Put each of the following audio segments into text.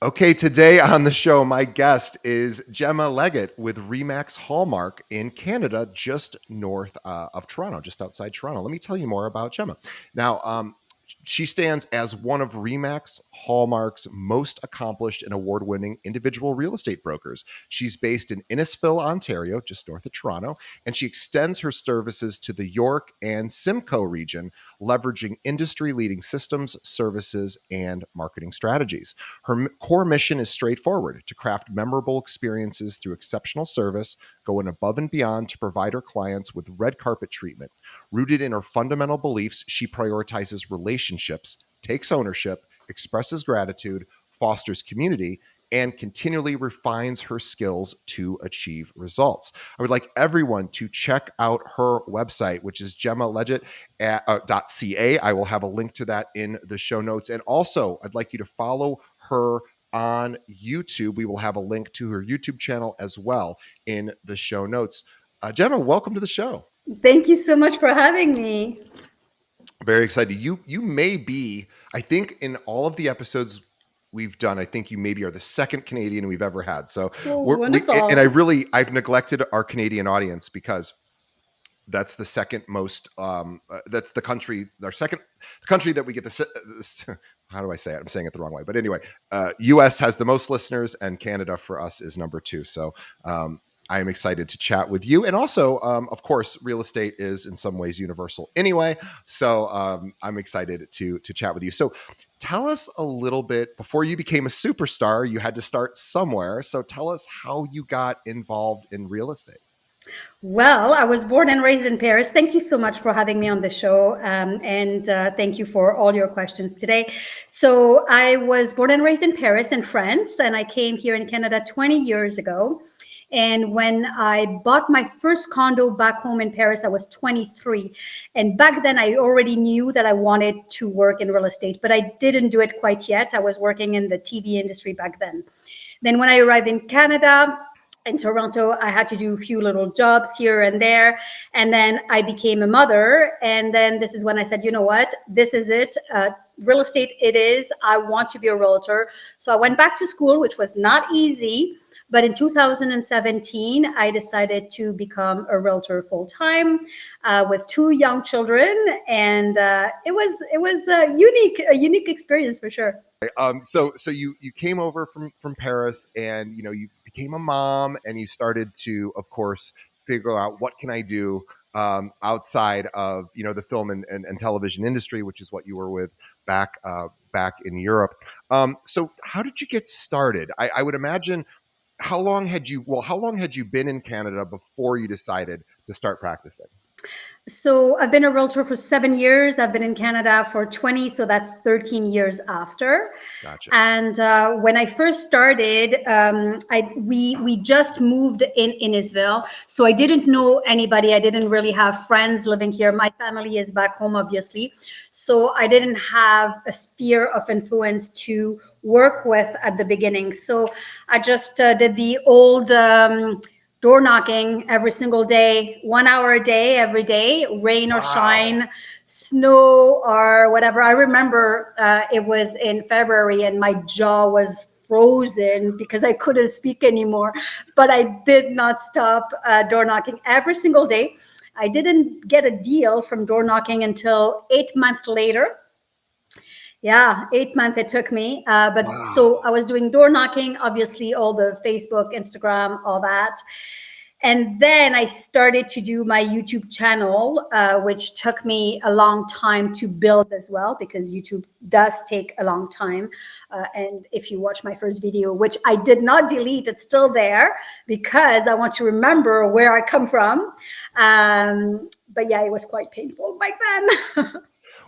Okay, today on the show, my guest is Gemma Leggett with Remax Hallmark in Canada, just north of Toronto, just outside Toronto. Let me tell you more about Gemma. Now, she stands as one of Remax Hallmark's most accomplished and award-winning individual real estate brokers. She's based in Innisfil, Ontario, just north of Toronto, and she extends her services to the York and Simcoe region, leveraging industry-leading systems, services, and marketing strategies. Her core mission is straightforward: to craft memorable experiences through exceptional service, going above and beyond to provide her clients with red carpet treatment. Rooted in her fundamental beliefs, she prioritizes relationships, takes ownership, expresses gratitude, fosters community, and continually refines her skills to achieve results. I would like everyone to check out her website, which is gemmalegett.ca. I will have a link to that in the show notes. And also, I'd like you to follow her on YouTube. We will have a link to her YouTube channel as well in the show notes. Gemma, welcome to the show. Thank you so much for having me. Very excited. You may be, I think in all of the episodes we've done, I think you maybe are the second Canadian we've ever had. So Wonderful. I've neglected our Canadian audience because that's the second most, that's the country, the country that we get this, how do I say it? I'm saying it the wrong way. But anyway, US has the most listeners and Canada for us is number 2. So I am excited to chat with you. And also, of course, real estate is in some ways universal anyway. So I'm excited to chat with you. So tell us a little bit, before you became a superstar, you had to start somewhere. So tell us how you got involved in real estate. Well, I was born and raised in Paris. Thank you so much for having me on the show. And thank you for all your questions today. So I was born and raised in Paris, in France, and I came here in Canada 20 years ago. And when I bought my first condo back home in Paris, I was 23. And back then, I already knew that I wanted to work in real estate, but I didn't do it quite yet. I was working in the TV industry back then. Then when I arrived in Canada, in Toronto, I had to do a few little jobs here and there. And then I became a mother. And then this is when I said, you know what, this is it. Real estate it is. I want to be a realtor. So I went back to school, which was not easy. But in 2017, I decided to become a realtor full time with 2 young children, and it was a unique experience for sure. So you came over from Paris, and you became a mom, and you started to, of course, figure out what can I do outside of the film and television industry, which is what you were with back in Europe. So how did you get started? I would imagine. How long had you been in Canada before you decided to start practicing? So I've been a realtor for 7 years. I've been in Canada for 20, so that's 13 years after. Gotcha. And when I first started, we just moved in Innisfil, so I didn't know anybody. I didn't really have friends living here. My family is back home, obviously, so I didn't have a sphere of influence to work with at the beginning. So I just did the old door knocking every single day, 1 hour a day, every day, rain or shine, snow or whatever. I remember it was in February and my jaw was frozen because I couldn't speak anymore. But I did not stop door knocking every single day. I didn't get a deal from door knocking until 8 months later. Yeah, 8 months it took me. But so I was doing door knocking, obviously, all the Facebook, Instagram, all that. And then I started to do my YouTube channel, which took me a long time to build as well, because YouTube does take a long time. And if you watch my first video, which I did not delete, it's still there because I want to remember where I come from. But yeah, it was quite painful back then.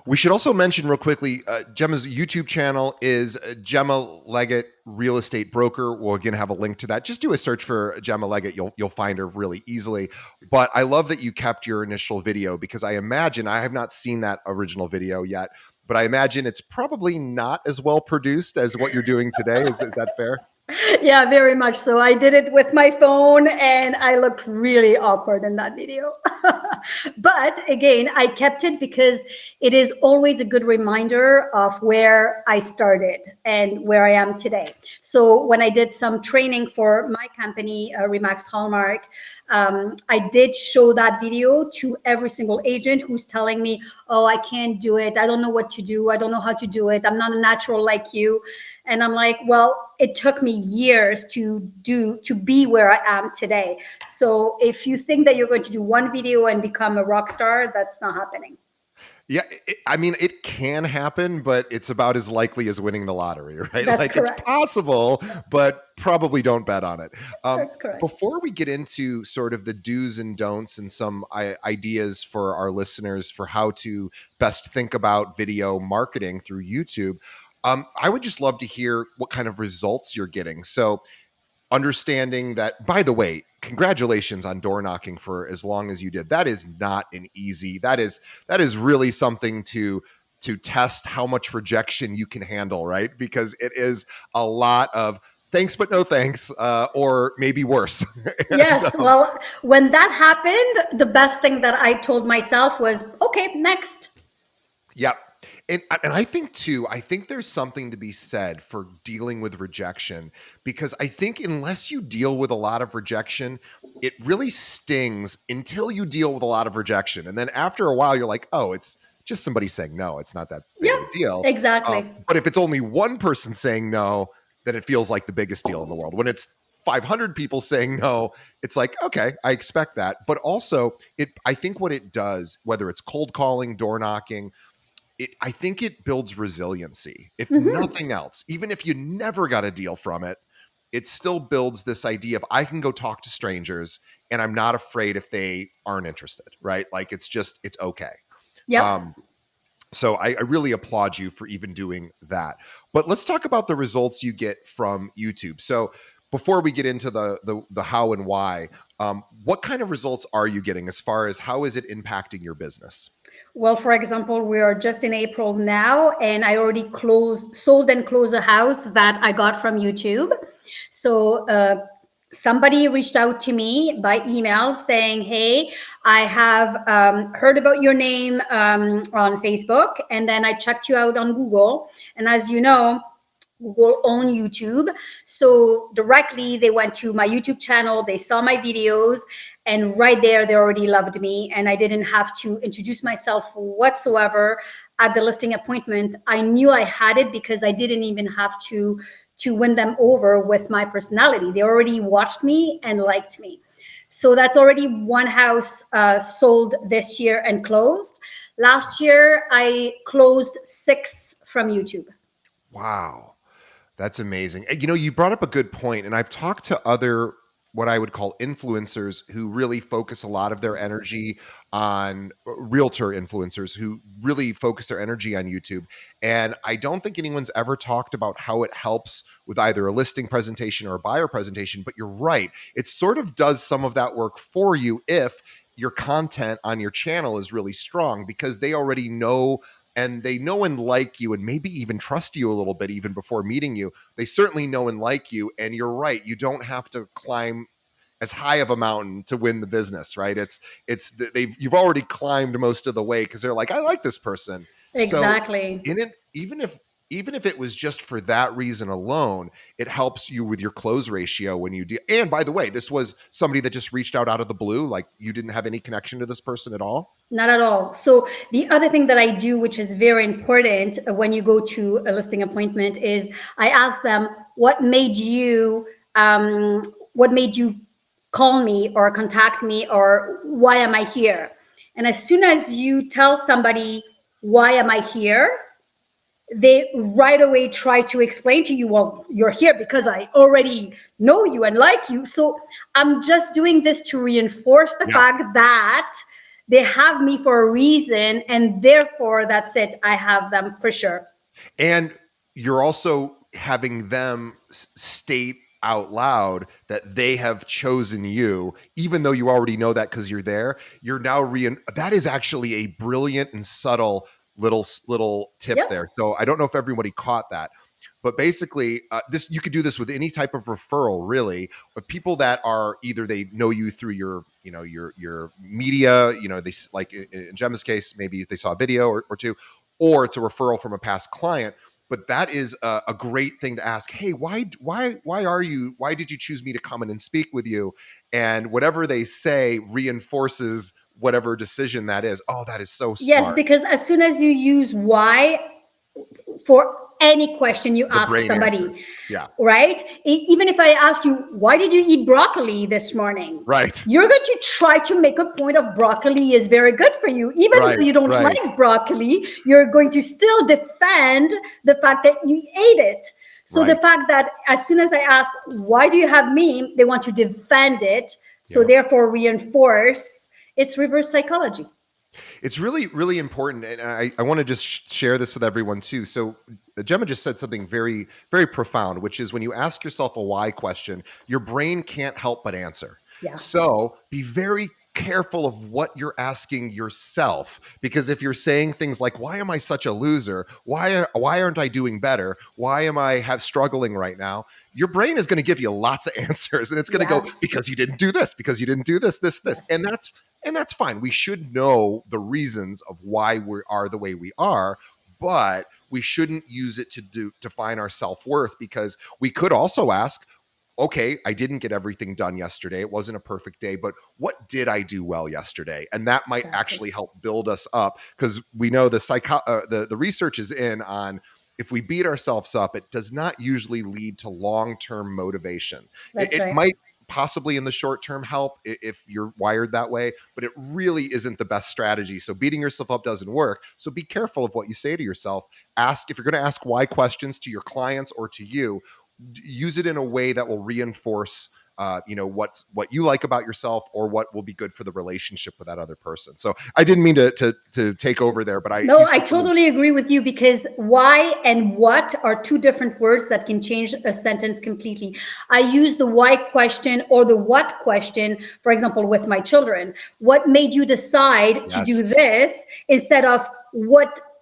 We should also mention real quickly, Gemma's YouTube channel is Gemma Leggett Real Estate Broker. We'll again have a link to that. Just do a search for Gemma Leggett. You'll find her really easily. But I love that you kept your initial video, because I imagine, I have not seen that original video yet, but I imagine it's probably not as well produced as what you're doing today. Is that fair? Yeah, very much so. I did it with my phone and I looked really awkward in that video. But again, I kept it because it is always a good reminder of where I started and where I am today. So when I did some training for my company, Remax Hallmark, I did show that video to every single agent who's telling me, oh, I can't do it. I don't know what to do. I don't know how to do it. I'm not a natural like you. And I'm like, well, it took me years to be where I am today. So if you think that you're going to do one video and become a rock star, that's not happening. Yeah, I mean, it can happen, but it's about as likely as winning the lottery, right? That's Like it's correct. possible, but probably don't bet on it. That's correct. Before we get into sort of the do's and don'ts and some ideas for our listeners for how to best think about video marketing through YouTube, I would just love to hear what kind of results you're getting. So understanding that, by the way, congratulations on door knocking for as long as you did. That is not an easy, that is really something to test how much rejection you can handle, right? Because it is a lot of thanks but no thanks, or maybe worse. Yes. Well, when that happened, the best thing that I told myself was, okay, next. Yep. And I think too, I think there's something to be said for dealing with rejection, because I think unless you deal with a lot of rejection, it really stings until you deal with a lot of rejection. And then after a while, you're like, oh, it's just somebody saying no. It's not that big of a deal. Exactly. But if it's only one person saying no, then it feels like the biggest deal in the world. When it's 500 people saying no, it's like, okay, I expect that. But also, I think what it does, whether it's cold calling, door knocking, I think it builds resiliency. If nothing else, even if you never got a deal from it, it still builds this idea of I can go talk to strangers and I'm not afraid if they aren't interested, right? Like it's okay. Yep. So I really applaud you for even doing that. But let's talk about the results you get from YouTube. So before we get into the how and why, what kind of results are you getting as far as how is it impacting your business? Well, for example, we are just in April now, and I already sold and closed a house that I got from YouTube. So somebody reached out to me by email saying, hey, I have heard about your name on Facebook, and then I checked you out on Google. And as you know, Google own YouTube. So directly they went to my YouTube channel, they saw my videos, and right there they already loved me. And I didn't have to introduce myself whatsoever at the listing appointment. I knew I had it because I didn't even have to win them over with my personality. They already watched me and liked me. So that's already one house sold this year and closed. Last year, I closed 6 from YouTube. Wow. That's amazing. You know, you brought up a good point, and I've talked to other what I would call influencers who really focus a lot of their energy on realtor influencers who really focus their energy on YouTube. And I don't think anyone's ever talked about how it helps with either a listing presentation or a buyer presentation, but you're right. It sort of does some of that work for you if your content on your channel is really strong, because they already know and they know and like you and maybe even trust you a little bit even before meeting you. They certainly know and like you. And you're right. You don't have to climb as high of a mountain to win the business, right? You've already climbed most of the way because they're like, I like this person. Exactly. So even if it was just for that reason alone, it helps you with your close ratio when you do. And by the way, this was somebody that just reached out of the blue. Like you didn't have any connection to this person at all? Not at all. So the other thing that I do, which is very important when you go to a listing appointment, is I ask them, what made you call me or contact me, or why am I here? And as soon as you tell somebody, why am I here? They right away try to explain to you, well, you're here because I already know you and like you. So I'm just doing this to reinforce the fact that they have me for a reason, and therefore that's it. I have them for sure. And you're also having them state out loud that they have chosen you, even though you already know that because you're there. You're now that is actually a brilliant and subtle little tip there. So I don't know if everybody caught that. But basically, this you could do this with any type of referral, really, of people that are either they know you through your, your media, they like in Gemma's case, maybe they saw a video or two, or it's a referral from a past client. But that is a great thing to ask. Hey, why did you choose me to come in and speak with you? And whatever they say reinforces whatever decision that is. Oh, that is so Yes, smart. because as soon as you use why for any question you The ask brain somebody, answers. Yeah. right? Even if I ask you, why did you eat broccoli this morning? Right. You're going to try to make a point of broccoli is very good for you. Even Right. though you don't Right. like broccoli, you're going to still defend the fact that you ate it. So the Right. fact that as soon as I ask, why do you have me? They want to defend it. So Yeah. therefore reinforce. It's reverse psychology. It's really, really important. And I want to just share this with everyone too. So Gemma just said something very, very profound, which is when you ask yourself a why question, your brain can't help but answer. Yeah. So be very careful of what you're asking yourself, because if you're saying things like, why am I such a loser? Why aren't I doing better? Why am I struggling right now? Your brain is going to give you lots of answers, and it's going to go, because you didn't do this, because you didn't do this. Yes. And that's fine. We should know the reasons of why we are the way we are, but we shouldn't use it to define our self-worth, because we could also ask, okay, I didn't get everything done yesterday. It wasn't a perfect day, but what did I do well yesterday? And that might actually help build us up, because we know the research is in on, if we beat ourselves up, it does not usually lead to long-term motivation. It might possibly in the short term help if you're wired that way, but it really isn't the best strategy. So beating yourself up doesn't work. So be careful of what you say to yourself. If you're going to ask why questions to your clients or to you, use it in a way that will reinforce what you like about yourself, or what will be good for the relationship with that other person. So I didn't mean to take over there, but I totally agree with you, because why and what are two different words that can change a sentence completely. I use the why question or the what question, for example, with my children. What made you decide to do this, instead of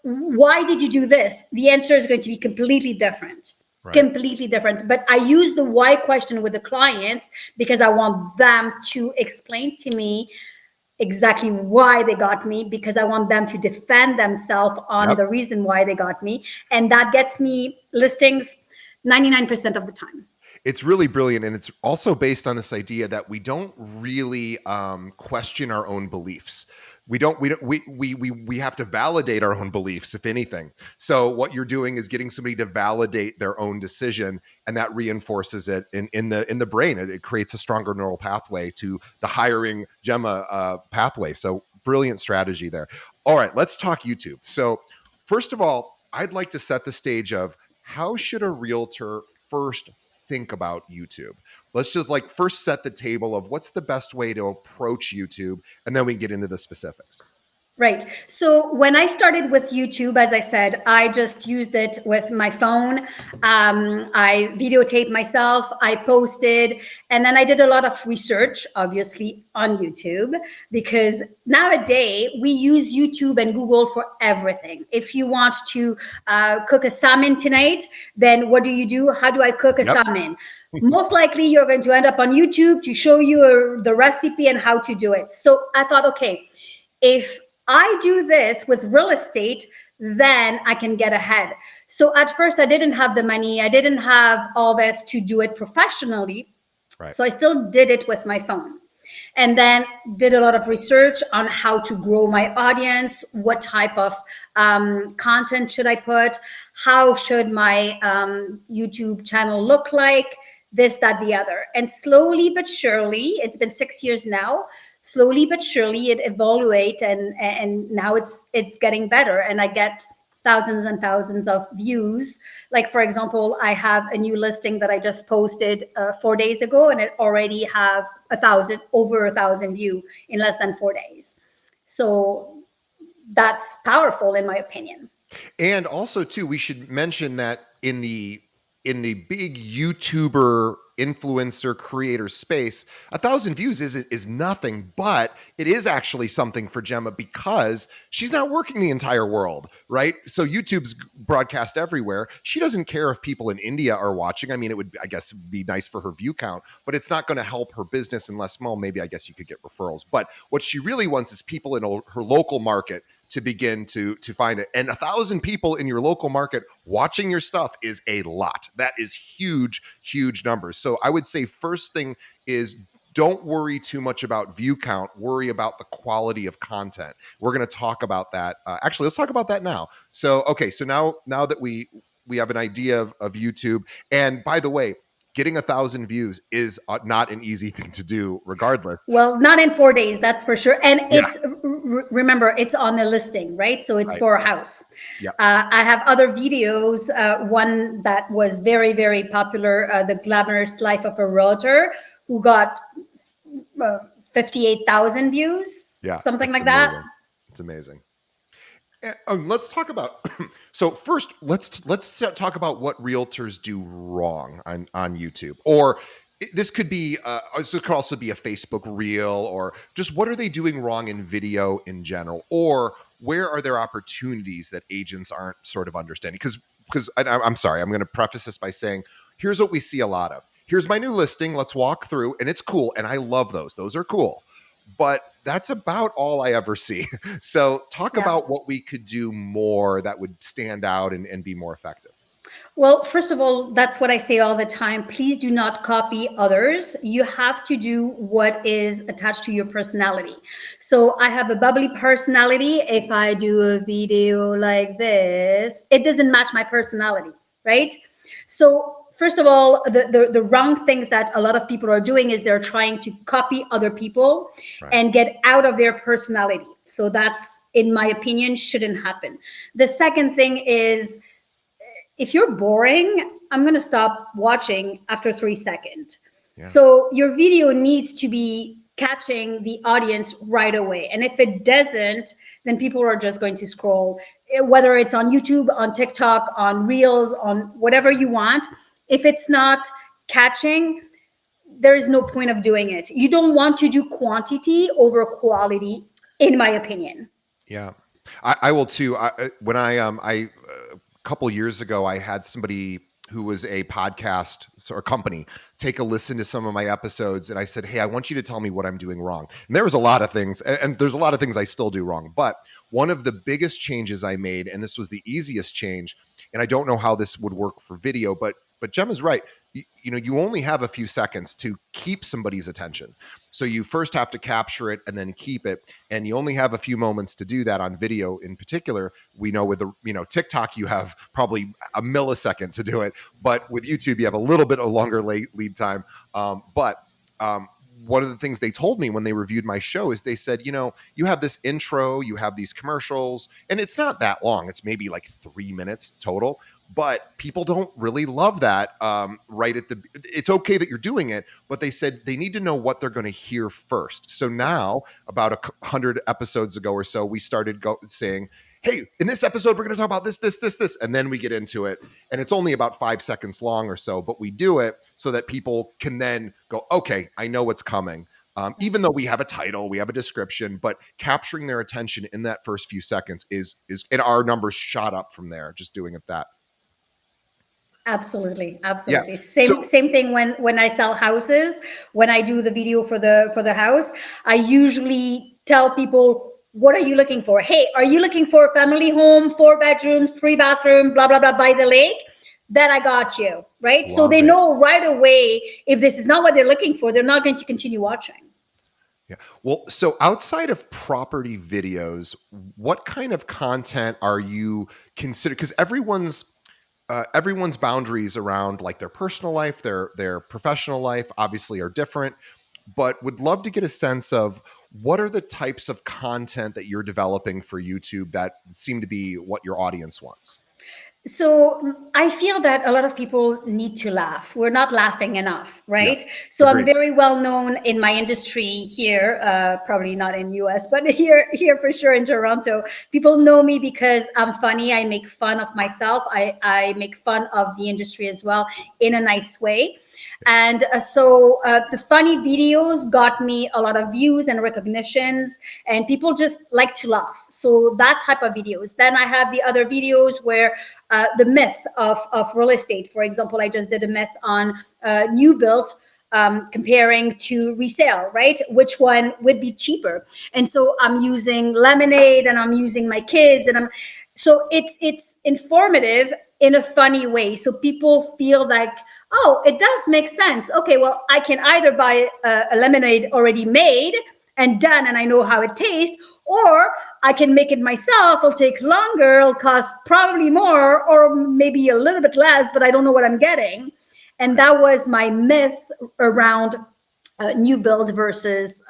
why did you do this? The answer is going to be completely different. Right. Completely different. But I use the why question with the clients because I want them to explain to me exactly why they got me, because I want them to defend themselves on the reason why they got me. And that gets me listings 99% of the time. It's really brilliant. And it's also based on this idea that we don't really question our own beliefs. We have to validate our own beliefs, if anything. So what you're doing is getting somebody to validate their own decision, and that reinforces it in the brain. It creates a stronger neural pathway to the hiring Gemma pathway. So brilliant strategy there. All right, let's talk YouTube. So first of all, I'd like to set the stage of, how should a realtor first think about YouTube? Let's just first set the table of what's the best way to approach YouTube, and then we can get into the specifics. Right. So when I started with YouTube, as I said, I just used it with my phone. I videotaped myself, I posted, and then I did a lot of research, obviously, on YouTube, because nowadays we use YouTube and Google for everything. If you want to cook a salmon tonight, then what do? How do I cook a salmon? Most likely you're going to end up on YouTube to show you the recipe and how to do it. So I thought, okay, if I do this with real estate, then I can get ahead. So at first I didn't have the money. I didn't have all this to do it professionally. Right. So I still did it with my phone, and then did a lot of research on how to grow my audience. What type of content should I put? How should my YouTube channel look like? This, that, the other. And slowly but surely, it's been 6 years now, slowly but surely it evaluates, and now it's getting better, and I get thousands and thousands of views. Like, for example, I have a new listing that I just posted 4 days ago, and it already have over 1,000 views in less than 4 days. So that's powerful, in my opinion. And also too, we should mention that in the big YouTuber influencer creator space, 1,000 views is nothing, but it is actually something for Gemma because she's not working the entire world, right? So YouTube's broadcast everywhere. She doesn't care if people in India are watching. I mean, it would, I guess, be nice for her view count, but it's not going to help her business unless, well, maybe I guess you could get referrals. But what she really wants is people in her local market to begin to find it. And 1,000 people in your local market watching your stuff is a lot. That is huge, huge numbers. So I would say first thing is don't worry too much about view count. Worry about the quality of content. We're going to talk about that. Actually, let's talk about that now. So, okay, so now that we have an idea of YouTube, and by the way, getting 1,000 views is not an easy thing to do regardless. Well, not in 4 days, that's for sure. And it's, remember, it's on the listing, right? So it's for a house. Yeah. I have other videos. One that was very, very popular, The Glamorous Life of a Realtor, who got 58,000 views, something like amazing. that. It's amazing. Let's talk about, so first let's talk about what realtors do wrong on YouTube. Or this could be this could also be a Facebook reel, or just what are they doing wrong in video in general, or where are there opportunities that agents aren't sort of understanding? Because I'm sorry, I'm going to preface this by saying, here's what we see a lot of. Here's my new listing, let's walk through, and it's cool, and I love those are cool, but that's about all I ever see. So talk about what we could do more that would stand out and be more effective. Well, first of all, that's what I say all the time. Please do not copy others. You have to do what is attached to your personality. So I have a bubbly personality. If I do a video like this, it doesn't match my personality, right? So first of all, the wrong things that a lot of people are doing is they're trying to copy other people and get out of their personality. So that's, in my opinion, shouldn't happen. The second thing is, if you're boring, I'm going to stop watching after 3 seconds. So your video needs to be catching the audience right away. And if it doesn't, then people are just going to scroll, whether it's on YouTube, on TikTok, on Reels, on whatever you want. If it's not catching, there is no point of doing it. You don't want to do quantity over quality, in my opinion. Yeah, I will too. When I couple years ago, I had somebody who was a podcast or company take a listen to some of my episodes, and I said, hey, I want you to tell me what I'm doing wrong. And there was a lot of things, and there's a lot of things I still do wrong, but one of the biggest changes I made, and this was the easiest change, and I don't know how this would work for video, but Gemma's right. You only have a few seconds to keep somebody's attention. So you first have to capture it and then keep it. And you only have a few moments to do that on video in particular. We know with TikTok, you have probably a millisecond to do it. But with YouTube, you have a little bit of longer lead time. But one of the things they told me when they reviewed my show is they said, you have this intro, you have these commercials, and it's not that long. It's maybe like 3 minutes total. But people don't really love that right at the, it's okay that you're doing it, but they said they need to know what they're going to hear first. So now, about 100 episodes ago or so, we started saying, hey, in this episode, we're going to talk about this, and then we get into it. And it's only about 5 seconds long or so, but we do it so that people can then go, okay, I know what's coming. Even though we have a title, we have a description, but capturing their attention in that first few seconds is, and our numbers shot up from there, just doing it that. Absolutely. Yeah. Same thing when I sell houses. When I do the video for the house, I usually tell people, what are you looking for? Hey, are you looking for a family home, 4 bedrooms, 3 bathrooms, blah, blah, blah, by the lake? Then I got you, right? So they know right away, if this is not what they're looking for, they're not going to continue watching. Yeah. Well, so outside of property videos, what kind of content are you considering? Because everyone's boundaries around like their personal life, their professional life obviously are different, but would love to get a sense of what are the types of content that you're developing for YouTube that seem to be what your audience wants? So I feel that a lot of people need to laugh. We're not laughing enough, Yeah, right? So I'm agreed. very well known in my industry here, probably not in US, but here for sure in Toronto. People know me because I'm funny. I make fun of myself. I make fun of the industry as well in a nice way. And the funny videos got me a lot of views and recognitions, and people just like to laugh. So that type of videos. Then I have the other videos where the myth of real estate. For example, I just did a myth on new build comparing to resale, right? Which one would be cheaper? And so I'm using lemonade and I'm using my kids and it's informative in a funny way. So people feel like, oh, it does make sense. Okay, well, I can either buy a lemonade already made and done and I know how it tastes, or I can make it myself. It'll take longer, it'll cost probably more or maybe a little bit less, but I don't know what I'm getting. And that was my myth around new build versus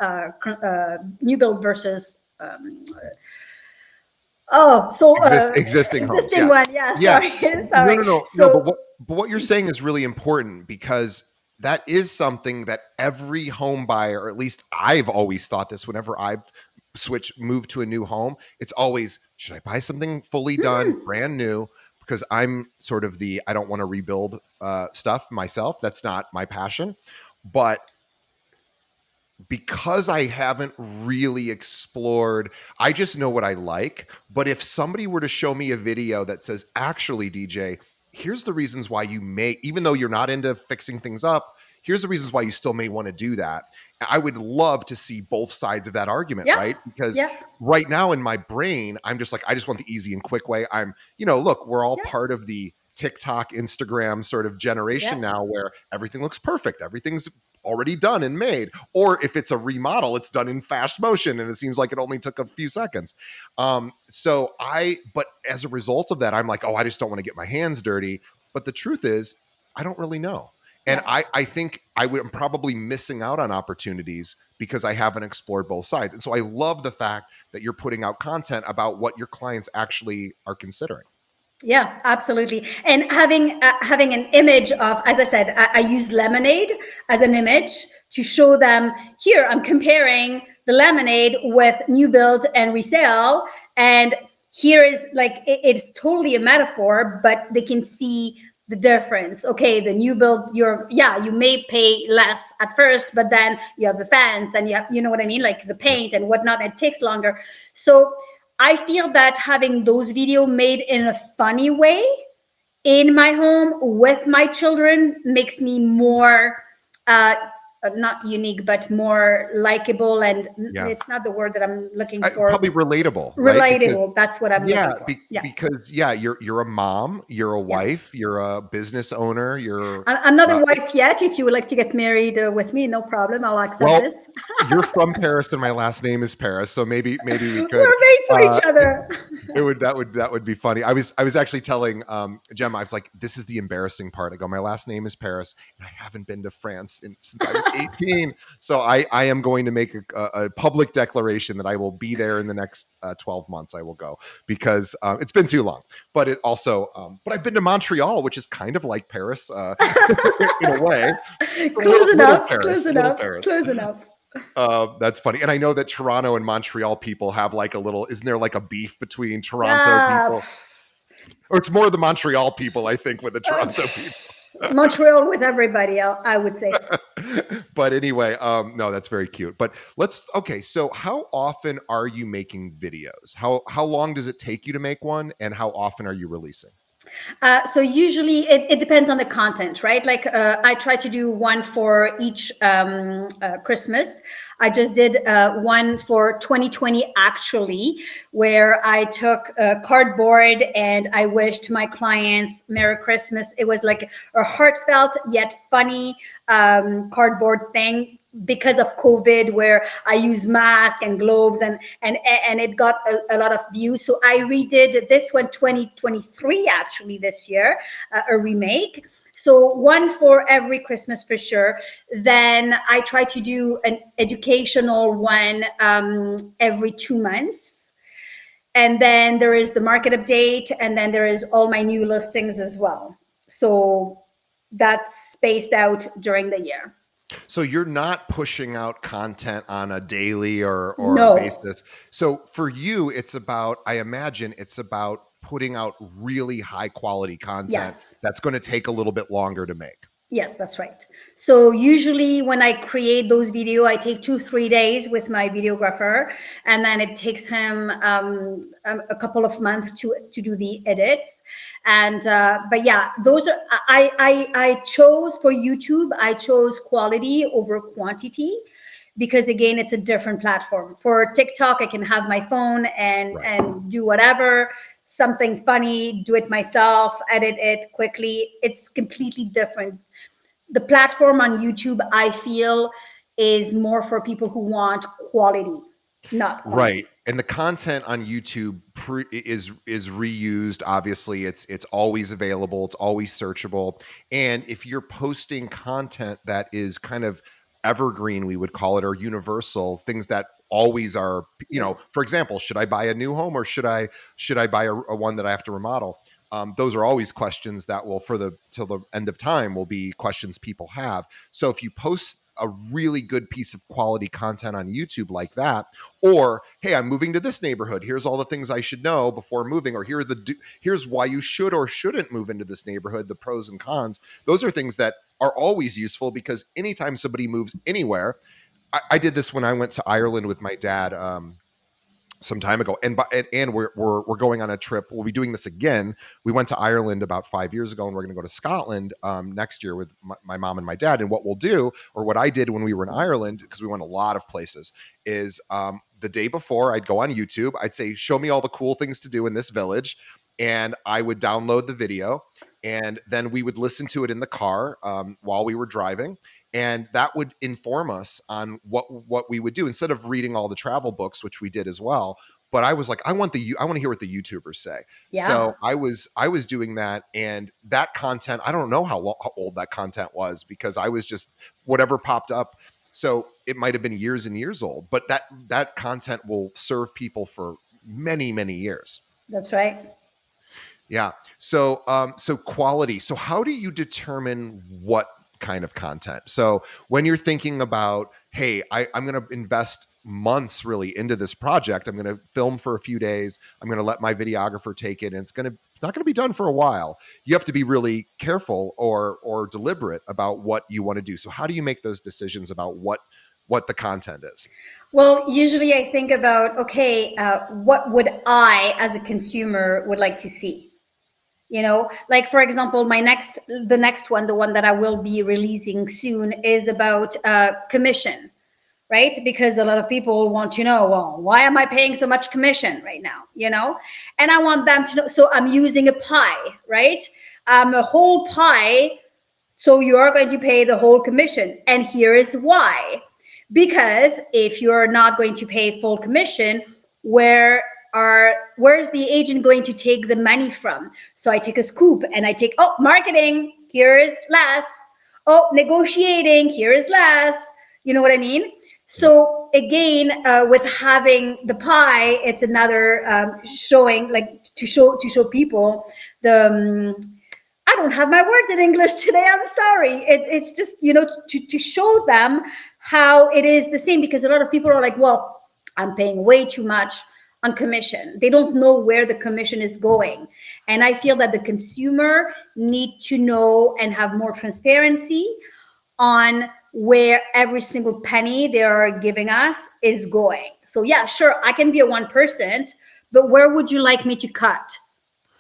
Existing homes. existing Yeah. one. Yeah, Yeah. sorry. No, Sorry. no, no, no. So But what you're saying is really important because that is something that every home buyer, or at least I've always thought this whenever I've moved to a new home, it's always, should I buy something fully done, brand new? Because I'm sort of I don't want to rebuild stuff myself. That's not my passion. But because I haven't really explored, I just know what I like. But if somebody were to show me a video that says, actually, DJ, here's the reasons why you may, even though you're not into fixing things up, here's the reasons why you still may want to do that. I would love to see both sides of that argument, yeah, right? Because yeah, right now in my brain, I'm just like, I just want the easy and quick way. Look, we're all yeah, part of the TikTok, Instagram sort of generation yeah, now where everything looks perfect. Everything's already done and made. Or if it's a remodel, it's done in fast motion and it seems like it only took a few seconds. But as a result of that, I'm like, oh, I just don't want to get my hands dirty. But the truth is, I don't really know. And yeah. I think I'm probably missing out on opportunities because I haven't explored both sides. And so I love the fact that you're putting out content about what your clients actually are considering. Yeah, absolutely. And having an image of, as I said, I use lemonade as an image to show them here. I'm comparing the lemonade with new build and resale, and here is like it's totally a metaphor, but they can see the difference. Okay, the new build, you may pay less at first, but then you have the fence and you know what I mean, like the Yeah. paint and whatnot. It takes longer, so I feel that having those videos made in a funny way in my home with my children makes me more uh, not unique, but more likable. And Yeah. it's not the word that I'm looking for. Probably relatable, right? Because Relatable. That's what I'm yeah, looking for. Yeah. because you're a mom, you're a Yeah. wife, you're a business owner, you're I'm not a uh, wife yet. If you would like to get married with me, no problem. I'll accept well, this. you're from Paris and my last name is Paris, so maybe we could. We're made for each other. That would be funny. I was actually telling Gemma, I was like, this is the embarrassing part. I go, my last name is Paris, and I haven't been to France since I was 18. So I am going to make a public declaration that I will be there in the next 12 months. I will go because it's been too long. But it also, but I've been to Montreal, which is kind of like Paris in a way. Close enough. Paris, Close enough. Close enough. That's funny. And I know that Toronto and Montreal people have like a little, isn't there like a beef between Toronto Yeah. people? Or it's more the Montreal people, I think, with the Toronto people. Montreal with everybody, I would say. But anyway, no, that's very cute. But okay, so how often are you making videos? How long does it take you to make one? And how often are you releasing? So usually it depends on the content, right? Like I try to do one for each Christmas. I just did one for 2020 actually, where I took cardboard and I wished my clients Merry Christmas. It was like a heartfelt yet funny cardboard thing because of COVID, where I use mask and gloves and it got a lot of views. So I redid this one 2023 actually this year, a remake. So one for every Christmas for sure. Then I try to do an educational one every 2 months. And then there is the market update, and then there is all my new listings as well. So that's spaced out during the year. So you're not pushing out content on a daily or No. basis. So for you, it's about, I imagine it's about putting out really high quality content Yes. that's going to take a little bit longer to make. Yes, that's right. So usually when I create those video, I take 2-3 days with my videographer, and then it takes him a couple of months to do the edits. And but yeah, those are I chose for YouTube. I chose quality over quantity, because again, it's a different platform. For TikTok, I can have my phone and do whatever, something funny, do it myself, edit it quickly. It's completely different. The platform on YouTube, I feel, is more for people who want quality, not Right. quantity. And the content on YouTube is reused. Obviously, it's always available. It's always searchable. And if you're posting content that is kind of evergreen, we would call it, or universal, things that always are, Yeah. for example, should I buy a new home, or should I buy a one that I have to remodel? Those are always questions that will, till the end of time, will be questions people have. So if you post a really good piece of quality content on YouTube like that, or hey, I'm moving to this neighborhood, here's all the things I should know before moving, or here's why you should or shouldn't move into this neighborhood, the pros and cons. Those are things that are always useful, because anytime somebody moves anywhere, I did this when I went to Ireland with my dad some time ago, and we're going on a trip. We'll be doing this again. We went to Ireland about 5 years ago, and we're going to go to Scotland next year with my mom and my dad. And what we'll do, or what I did when we were in Ireland, because we went a lot of places, is the day before, I'd go on YouTube. I'd say, show me all the cool things to do in this village, and I would download the video, and then we would listen to it in the car while we were driving, and that would inform us on what we would do, instead of reading all the travel books, which we did as well. But I was like, I want to hear what the YouTubers say. Yeah. So I was doing that, and that content, I don't know how old that content was, because I was just whatever popped up. So it might have been years and years old, but that content will serve people for many, many years. That's right. Yeah. So so quality. So how do you determine what kind of content? So when you're thinking about, hey, I'm going to invest months really into this project, I'm going to film for a few days, I'm going to let my videographer take it, and it's not going to be done for a while. You have to be really careful or deliberate about what you want to do. So how do you make those decisions about what the content is? Well, usually I think about, okay, what would I, as a consumer, would like to see? Like, for example, the next one, the one that I will be releasing soon, is about commission, right? Because a lot of people want to know, well, why am I paying so much commission right now? And I want them to know. So I'm using a pie, right? A whole pie. So you are going to pay the whole commission. And here is why. Because if you're not going to pay full commission, where's the agent going to take the money from? So I take a scoop and I take, marketing, here is less. Negotiating, here is less. You know what I mean? So again, with having the pie, it's another showing, like to show people the. I don't have my words in English today. I'm sorry. It's just, to show them how it is the same, because a lot of people are like, well, I'm paying way too much on commission. They don't know where the commission is going. And I feel that the consumer need to know and have more transparency on where every single penny they are giving us is going. So yeah, sure, I can be a 1%, but where would you like me to cut?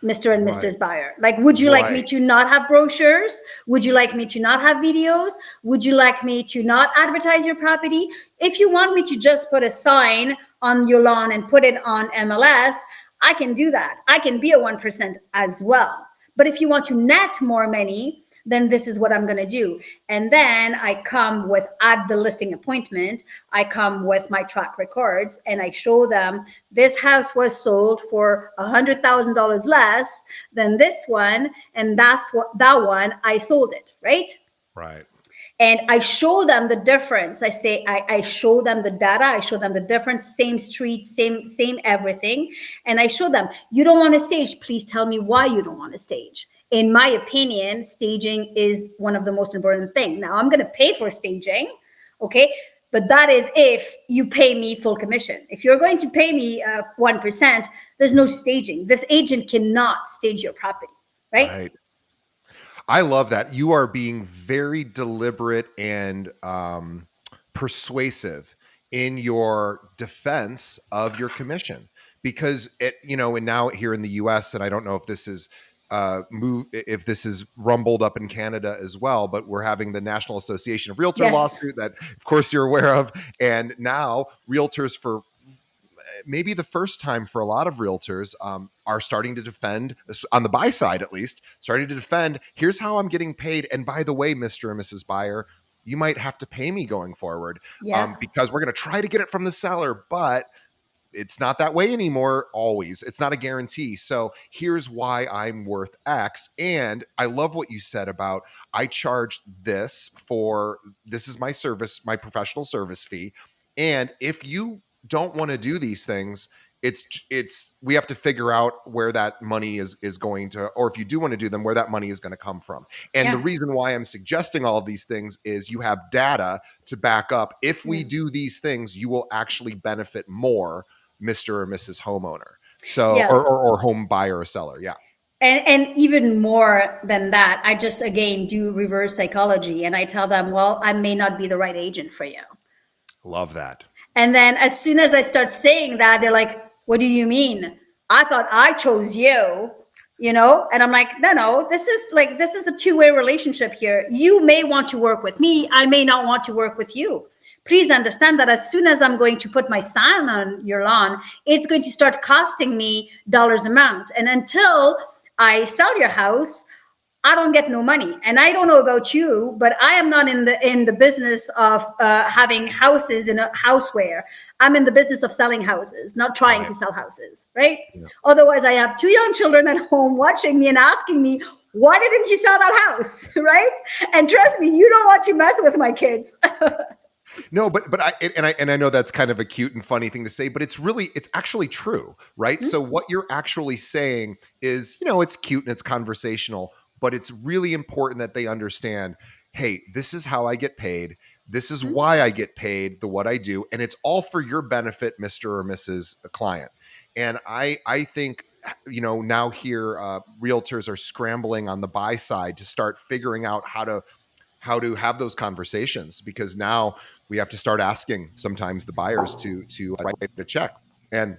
Mr. and Mrs. Buyer. Like, would you like me to not have brochures? Would you like me to not have videos? Would you like me to not advertise your property? If you want me to just put a sign on your lawn and put it on MLS, I can do that. I can be a 1% as well. But if you want to net more money, then this is what I'm going to do. And then I come with, at the listing appointment, I come with my track records and I show them this house was sold for $100,000 less than this one. And that one, I sold it, right? Right. And I show them the difference. I say, I show them the data, I show them the difference, same street, same everything. And I show them, you don't want to stage, please tell me why you don't want to stage. In my opinion, staging is one of the most important things. Now, I'm going to pay for staging, okay? But that is if you pay me full commission. If you're going to pay me 1%, there's no staging. This agent cannot stage your property, right? Right. I love that. You are being very deliberate and persuasive in your defense of your commission, because and now here in the US, and I don't know if this is if this is rumbled up in Canada as well, but we're having the National Association of Realtor Yes. lawsuit that of course you're aware of. And now realtors, for maybe the first time for a lot of realtors, are starting to defend, on the buy side at least, starting to defend, here's how I'm getting paid. And by the way, Mr. and Mrs. Buyer, you might have to pay me going forward, because we're going to try to get it from the seller, but it's not that way anymore. Always. It's not a guarantee. So here's why I'm worth X. And I love what you said about, I charge this is my service, my professional service fee. And if you don't want to do these things, we have to figure out where that money is going to, or if you do want to do them, where that money is going to come from. And the reason why I'm suggesting all of these things is you have data to back up. If we do these things, you will actually benefit more, Mr. or Mrs. homeowner. So, or home buyer or seller. Yeah. And even more than that, I just, again, do reverse psychology. And I tell them, well, I may not be the right agent for you. Love that. And then as soon as I start saying that, they're like, what do you mean? I thought I chose you, And I'm like, no, this is a two-way relationship here. You may want to work with me. I may not want to work with you. Please understand that as soon as I'm going to put my sign on your lawn, it's going to start costing me dollars amount. And until I sell your house, I don't get no money. And I don't know about you, but I am not in the business of having houses in a houseware. I'm in the business of selling houses, not trying to sell houses, right? Yeah. Otherwise, I have 2 young children at home watching me and asking me, why didn't you sell that house, right? And trust me, you don't want to mess with my kids. No, but I know that's kind of a cute and funny thing to say, but it's actually true, right? Mm-hmm. So what you're actually saying is, it's cute and it's conversational, but it's really important that they understand, hey, this is how I get paid. This is why I get paid what I do. And it's all for your benefit, Mr. or Mrs. client. And I think, now here, realtors are scrambling on the buy side to start figuring out how to have those conversations, because now we have to start asking sometimes the buyers to write a check. And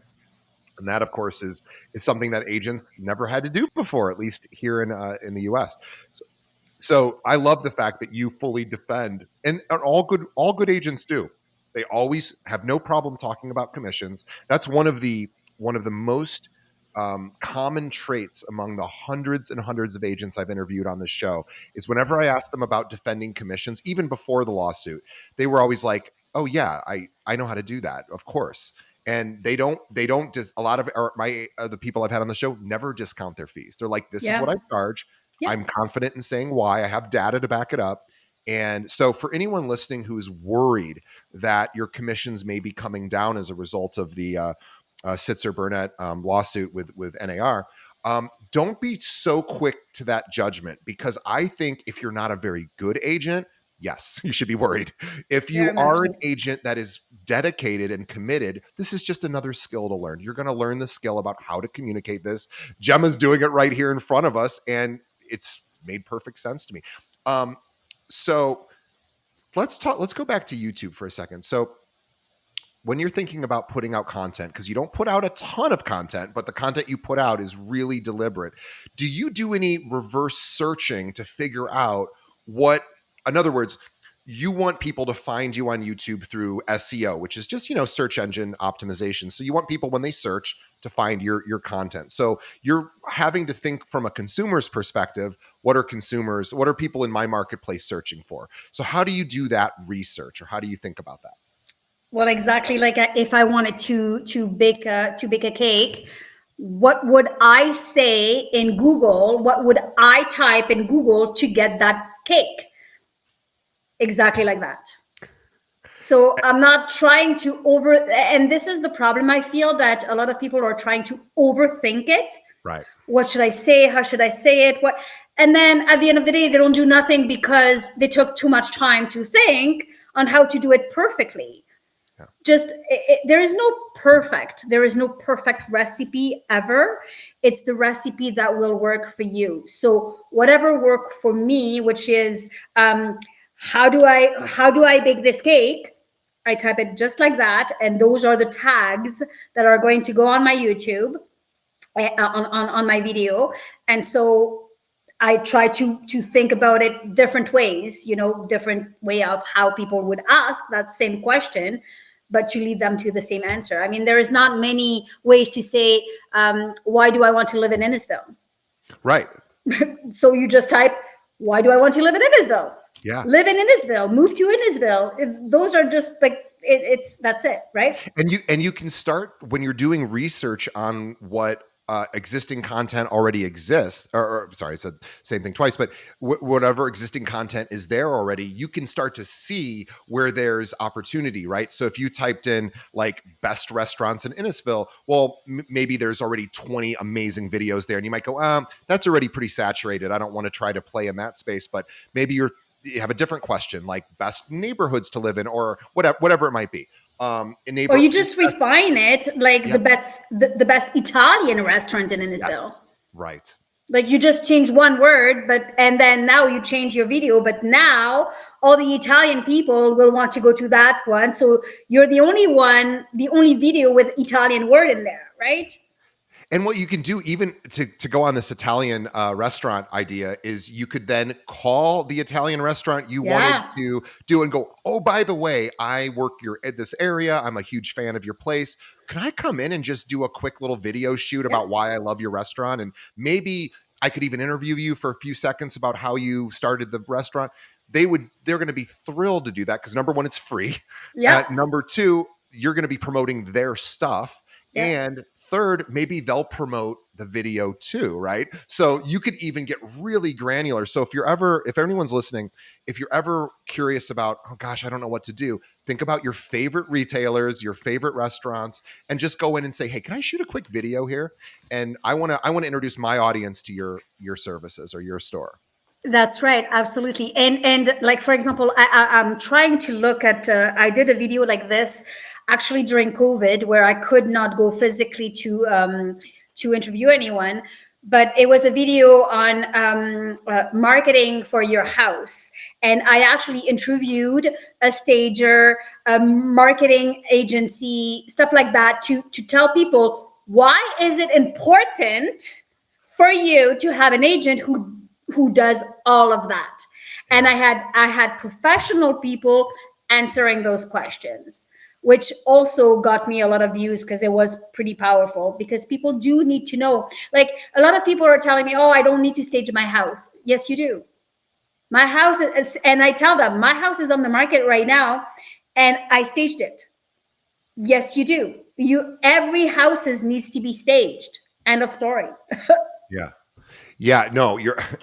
that, of course, is something that agents never had to do before, at least here in the U.S. So I love the fact that you fully defend, and all good agents do. They always have no problem talking about commissions. That's one of the most common traits among the hundreds and hundreds of agents I've interviewed on this show is whenever I asked them about defending commissions, even before the lawsuit, they were always like, oh yeah, I know how to do that. Of course. And they don't just, a lot of the people I've had on the show never discount their fees. They're like, this is what I charge. Yeah. I'm confident in saying why. I have data to back it up. And so for anyone listening who is worried that your commissions may be coming down as a result of the Sitzer-Burnett lawsuit with NAR, don't be so quick to that judgment, because I think if you're not a very good agent, yes, you should be worried. If you are an agent that is dedicated and committed, this is just another skill to learn. You're going to learn the skill about how to communicate this. Gemma's doing it right here in front of us, and it's made perfect sense to me. So let's go back to YouTube for a second. So when you're thinking about putting out content, because you don't put out a ton of content, but the content you put out is really deliberate, do you do any reverse searching to figure out what, in other words, you want people to find you on YouTube through SEO, which is just, search engine optimization. So you want people, when they search, to find your content. So you're having to think from a consumer's perspective, what are people in my marketplace searching for? So how do you do that research, or how do you think about that? Well, exactly. Like if I wanted to bake a cake, what would I say in Google? What would I type in Google to get that cake? Exactly like that. So I'm not trying to and this is the problem. I feel that a lot of people are trying to overthink it. Right. What should I say? How should I say it? What? And then at the end of the day, they don't do nothing because they took too much time to think on how to do it perfectly. Yeah. Just there is no perfect recipe ever. It's the recipe that will work for you. So whatever worked for me, which is how do I bake this cake? I type it just like that, and those are the tags that are going to go on my YouTube, on my video. And so I try to think about it different ways, different way of how people would ask that same question, but to lead them to the same answer. I mean, there is not many ways to say, why do I want to live in Innisfil? Right. So you just type, why do I want to live in Innisfil? Yeah. Live in Innisfil, move to Innisfil. Those are just like, that's it, right? And you can start when you're doing research on what existing content already exists, or sorry, I said same thing twice, but whatever existing content is there already, you can start to see where there's opportunity, right? So if you typed in like best restaurants in Innisfil, well, maybe there's already 20 amazing videos there, and you might go, that's already pretty saturated. I don't want to try to play in that space, but maybe you have a different question, like best neighborhoods to live in, or whatever it might be. Or you just refine it, like yeah. the best Italian restaurant in Innisfil. Yes. Right. Like you just change one word, and then now you change your video, but now all the Italian people will want to go to that one. So you're the only video with Italian word in there, right? And what you can do, even to go on this Italian restaurant idea, is you could then call the Italian restaurant you wanted to do and go, oh, by the way, I work at this area. I'm a huge fan of your place. Can I come in and just do a quick little video shoot about why I love your restaurant? And maybe I could even interview you for a few seconds about how you started the restaurant. They're going to be thrilled to do that because number one, it's free. Yeah. Number two, you're going to be promoting their stuff. Yeah. And third, maybe they'll promote the video too, right? So you could even get really granular. So if anyone's listening, if you're ever curious about, oh gosh, I don't know what to do, think about your favorite retailers, your favorite restaurants, and just go in and say, hey, can I shoot a quick video here? And I want to introduce my audience to your services or your store. That's right, absolutely. And like, for example, I'm trying to look at, I did a video like this actually during COVID where I could not go physically to interview anyone, but it was a video on marketing for your house. And I actually interviewed a stager, a marketing agency, stuff like that to tell people, why is it important for you to have an agent who does all of that? And I had professional people answering those questions, which also got me a lot of views because it was pretty powerful, because people do need to know. Like, a lot of people are telling me, oh, I don't need to stage my house. Yes, you do. My house is, and I tell them, my house is on the market right now and I staged it. Yes, you do. Every house needs to be staged. End of story. Yeah. Yeah, no,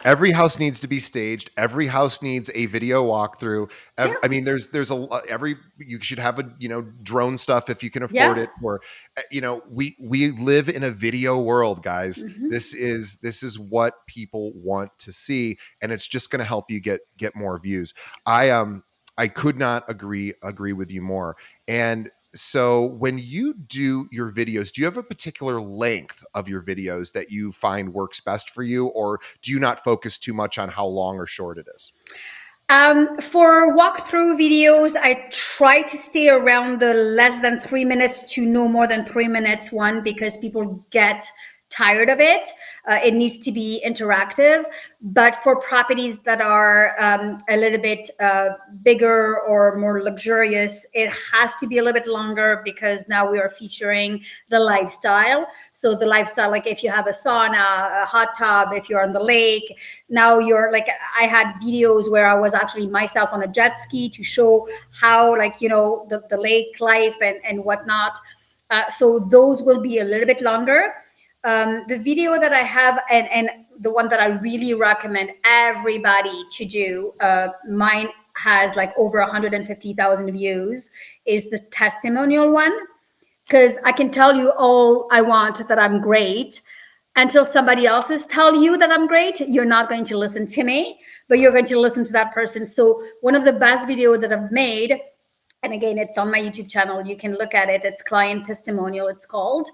every house needs to be staged. Every house needs a video walkthrough. I mean, you should have a, drone stuff if you can afford it, or, we live in a video world, guys. Mm-hmm. This is what people want to see, and it's just going to help you get more views. I could not agree with you more. And so when you do your videos, do you have a particular length of your videos that you find works best for you, or do you not focus too much on how long or short it is? For walkthrough videos, I try to stay around the less than 3 minutes to no more than 3 minutes one, because people get tired of it. It needs to be interactive. But for properties that are a little bit bigger or more luxurious, it has to be a little bit longer, because now we are featuring the lifestyle. So the lifestyle, like if you have a sauna, a hot tub, if you're on the lake, now you're like, I had videos where I was actually myself on a jet ski to show how, the lake life and whatnot. So those will be a little bit longer. The video that I have, and the one that I really recommend everybody to do, mine has like over 150,000 views is the testimonial one. Because I can tell you all I want that I'm great. Until somebody else's tell you that I'm great, you're not going to listen to me, but you're going to listen to that person. So one of the best videos that I've made, and again, it's on my YouTube channel. You can look at it. It's client testimonial, it's called.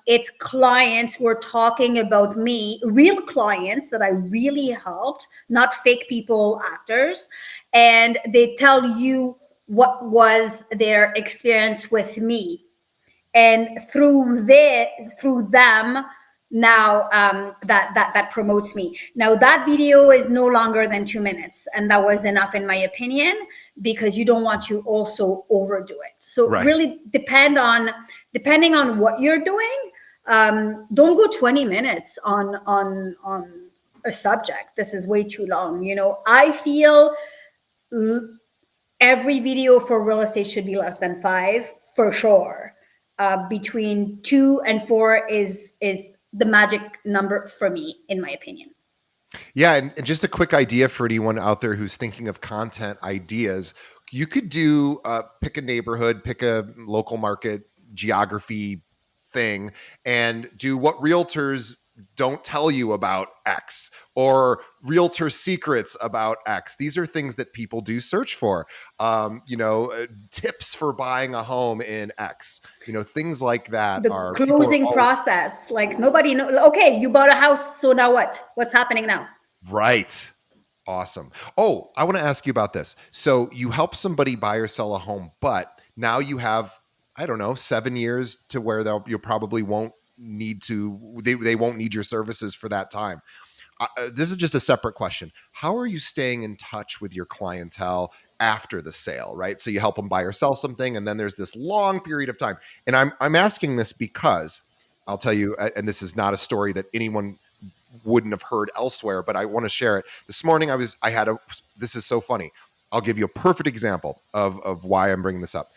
It's clients who are talking about me, real clients that I really helped, not fake people, actors. And they tell you what was their experience with me. And through them, now that promotes me. Now that video is no longer than 2 minutes, and that was enough in my opinion, because you don't want to also overdo it. So Right. really depending on what you're doing. Don't go 20 minutes on a subject. This is way too long. I feel every video for real estate should be less than 5 for sure. Between 2 and 4 is the magic number for me, in my opinion. Yeah, and just a quick idea for anyone out there who's thinking of content ideas. You could do pick a neighborhood, pick a local market geography thing, and do what realtors don't tell you about X, or realtor secrets about X. These are things that people do search for. Tips for buying a home in X. Things like that. The closing process, like nobody knows. Okay, you bought a house, so now what? What's happening now? Right. Awesome. Oh, I want to ask you about this. So you help somebody buy or sell a home, but now you have, I don't know, 7 years to where you probably won't need to, they won't need your services for that time. This is just a separate question. How are you staying in touch with your clientele after the sale, right? So you help them buy or sell something, and then there's this long period of time. And I'm asking this because I'll tell you, and this is not a story that anyone wouldn't have heard elsewhere, but I want to share it. This morning, this is so funny. I'll give you a perfect example of why I'm bringing this up.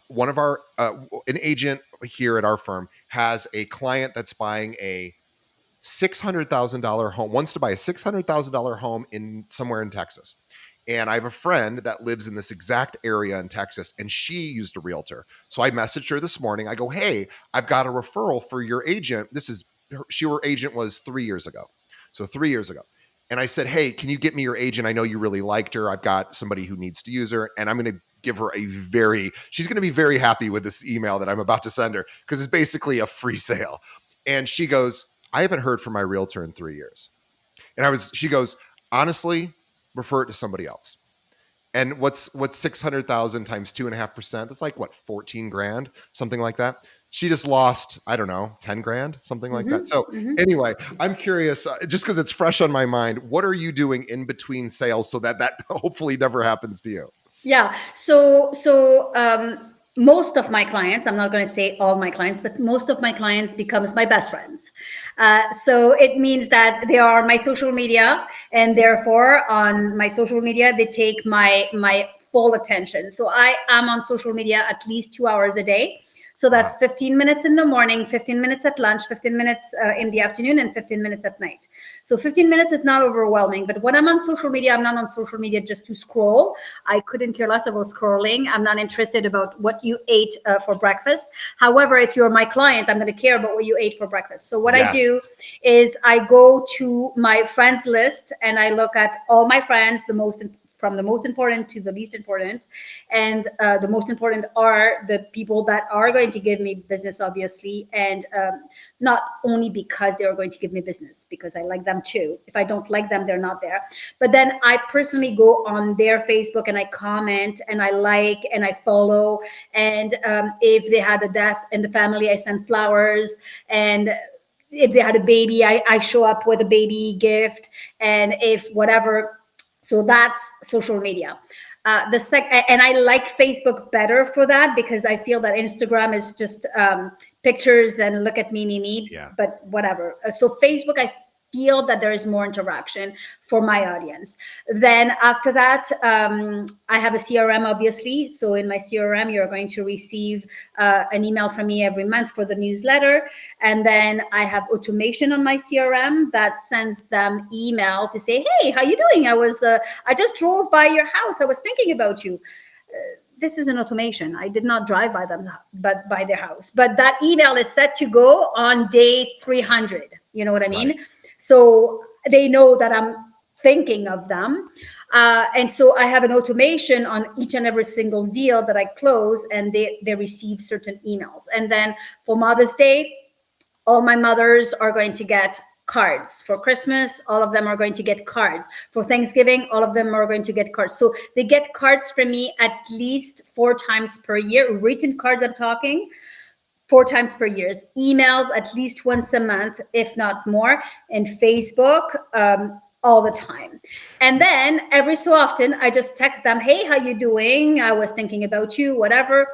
One of our, an agent here at our firm has a client that's buying a $600,000 home, wants to buy a $600,000 home somewhere in Texas. And I have a friend that lives in this exact area in Texas, and she used a realtor. So I messaged her this morning. I go, hey, I've got a referral for your agent. Her agent was 3 years ago. So 3 years ago. And I said, hey, can you get me your agent? I know you really liked her. I've got somebody who needs to use her. And I'm going to give her she's going to be very happy with this email that I'm about to send her, because it's basically a free sale. And she goes, I haven't heard from my realtor in 3 years. And she goes, honestly, refer it to somebody else. And what's 600,000 times 2.5%? That's like what, 14 grand, something like that. She just lost, I don't know, 10 grand, something like that. So anyway, I'm curious, just because it's fresh on my mind, what are you doing in between sales so that hopefully never happens to you? Yeah. So most of my clients, I'm not going to say all my clients, but most of my clients becomes my best friends. So it means that they are my social media, and therefore on my social media, they take my full attention. So I am on social media at least 2 hours a day. So that's 15 minutes in the morning, 15 minutes at lunch, 15 minutes in the afternoon, and 15 minutes at night. So 15 minutes is not overwhelming. But when I'm on social media, I'm not on social media just to scroll. I couldn't care less about scrolling. I'm not interested about what you ate for breakfast. However, if you're my client, I'm going to care about what you ate for breakfast. So what I do is I go to my friends list and I look at all my friends, from the most important to the least important. And the most important are the people that are going to give me business, obviously. And not only because they are going to give me business, because I like them too. If I don't like them, they're not there. But then I personally go on their Facebook and I comment and I like and I follow. And if they had a death in the family, I send flowers. And if they had a baby, I show up with a baby gift. And if whatever. So that's social media. And I like Facebook better for that, because I feel that Instagram is just pictures and look at me. Yeah. But whatever. So Facebook, I feel that there is more interaction for my audience. Then after that, I have a CRM, obviously. So in my CRM, you're going to receive an email from me every month for the newsletter. And then I have automation on my CRM that sends them email to say, hey, how you doing? I just drove by your house. I was thinking about you. This is an automation. I did not drive by them, but by their house. But that email is set to go on day 300. You know what I mean? Right. So they know that I'm thinking of them. And so I have an automation on each and every single deal that I close, and they receive certain emails. And then for Mother's Day, all my mothers are going to get cards. For Christmas, all of them are going to get cards. For Thanksgiving, all of them are going to get cards. So they get cards from me at least 4 times per year. Written cards, I'm talking 4 times per year. Emails at least once a month, if not more. And Facebook, all the time. And then every so often, I just text them, hey, how you doing? I was thinking about you, whatever.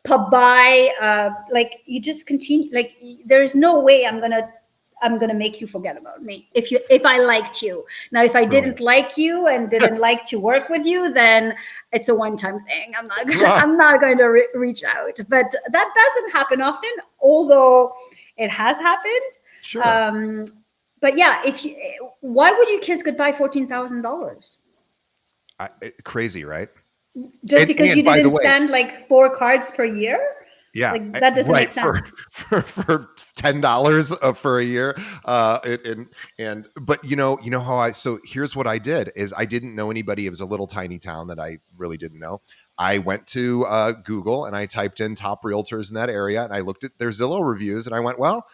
Pop by, like you just continue. Like there's no way I'm gonna make you forget about me if I liked you. Now, if I didn't like you and didn't like to work with you, then it's a one-time thing. I'm not going to reach out. But that doesn't happen often, although it has happened. Sure. But yeah, why would you kiss goodbye $14,000? Crazy, right? Just because you by the didn't way, send like 4 cards per year? yeah, Like that doesn't make sense. For $10 for a year, but you know how so here's what I did is I didn't know anybody. It was a little tiny town that I really didn't know. I went to Google and I typed in top realtors in that area, and I looked at their Zillow reviews, and I went, well,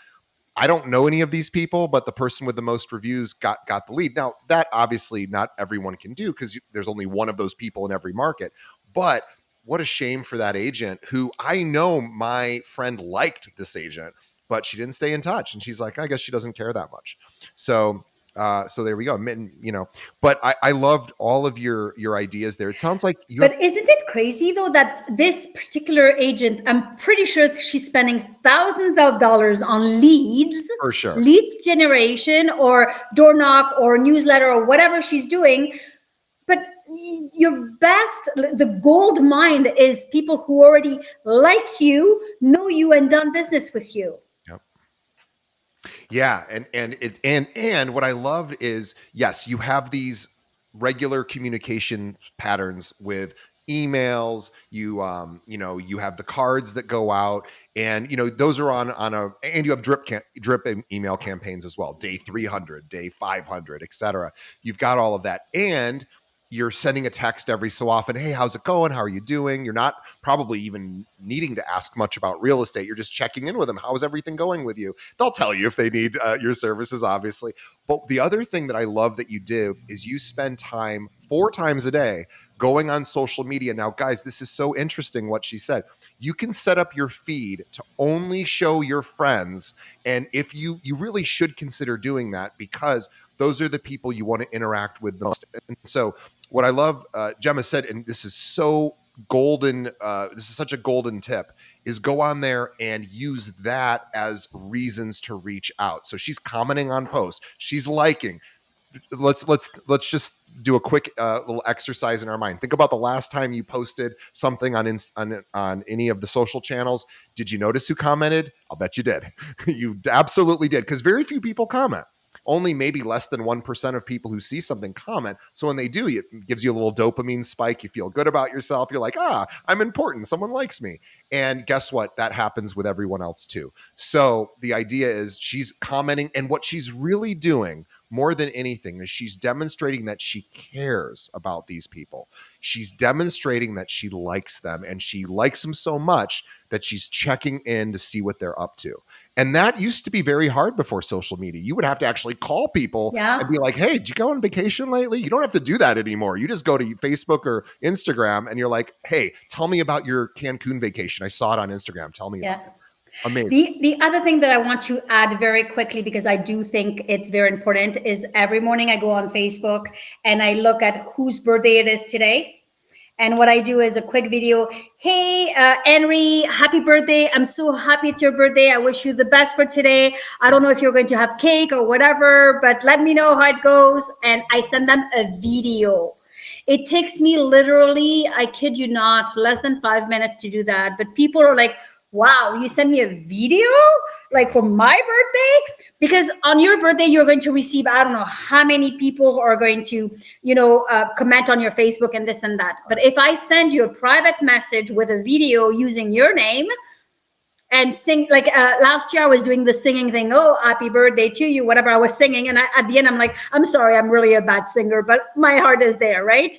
I don't know any of these people, but the person with the most reviews got the lead. Now, that obviously not everyone can do because there's only one of those people in every market. But what a shame for that agent who I know my friend liked this agent, but she didn't stay in touch. And she's like, I guess she doesn't care that much. So there we go. But I loved all of your ideas there. It sounds like you But isn't it crazy though that this particular agent, I'm pretty sure she's spending thousands of dollars on leads, for sure. leads generation or door knock or newsletter or whatever she's doing. But your best, the gold mine is people who already like you, know you, and done business with you. Yeah, and what I loved is, yes, you have these regular communication patterns with emails. You have the cards that go out, and those are on and you have drip email campaigns as well. Day 300, day 500, etc. You've got all of that, and you're sending a text every so often. Hey, how's it going? How are you doing? You're not probably even needing to ask much about real estate. You're just checking in with them. How is everything going with you? They'll tell you if they need your services, obviously. But the other thing that I love that you do is you spend time 4 times a day going on social media. Now, guys, this is so interesting what she said. You can set up your feed to only show your friends. And if you really should consider doing that, because those are the people you want to interact with the most. And so what I love, Gemma said, and this is so golden, this is such a golden tip, is go on there and use that as reasons to reach out. So she's commenting on posts, she's liking. Let's just do a quick little exercise in our mind. Think about the last time you posted something on any of the social channels. Did you notice who commented? I'll bet you did. You absolutely did, because very few people comment. Only maybe less than 1% of people who see something comment. So when they do, it gives you a little dopamine spike. You feel good about yourself. You're like, I'm important. Someone likes me. And guess what? That happens with everyone else too. So the idea is she's commenting, and what she's really doing more than anything is she's demonstrating that she cares about these people. She's demonstrating that she likes them, and she likes them so much that she's checking in to see what they're up to. And that used to be very hard before social media. You would have to actually call people and be like, hey, did you go on vacation lately? You don't have to do that anymore. You just go to Facebook or Instagram and you're like, hey, tell me about your Cancun vacation. I saw it on Instagram. Tell me about it. Amazing. The other thing that I want to add very quickly, because I do think it's very important, is every morning I go on Facebook and I look at whose birthday it is today. And what I do is a quick video. Hey, Henry, happy birthday. I'm so happy it's your birthday. I wish you the best for today. I don't know if you're going to have cake or whatever, but let me know how it goes. And I send them a video. It takes me literally, I kid you not, less than 5 minutes to do that. But people are like, wow, you send me a video like for my birthday? Because on your birthday, you're going to receive, I don't know how many people are going to, comment on your Facebook and this and that. But if I send you a private message with a video using your name, and sing like last year I was doing the singing thing. Oh, happy birthday to you, whatever I was singing. And at the end, I'm like, I'm sorry, I'm really a bad singer, but my heart is there, right?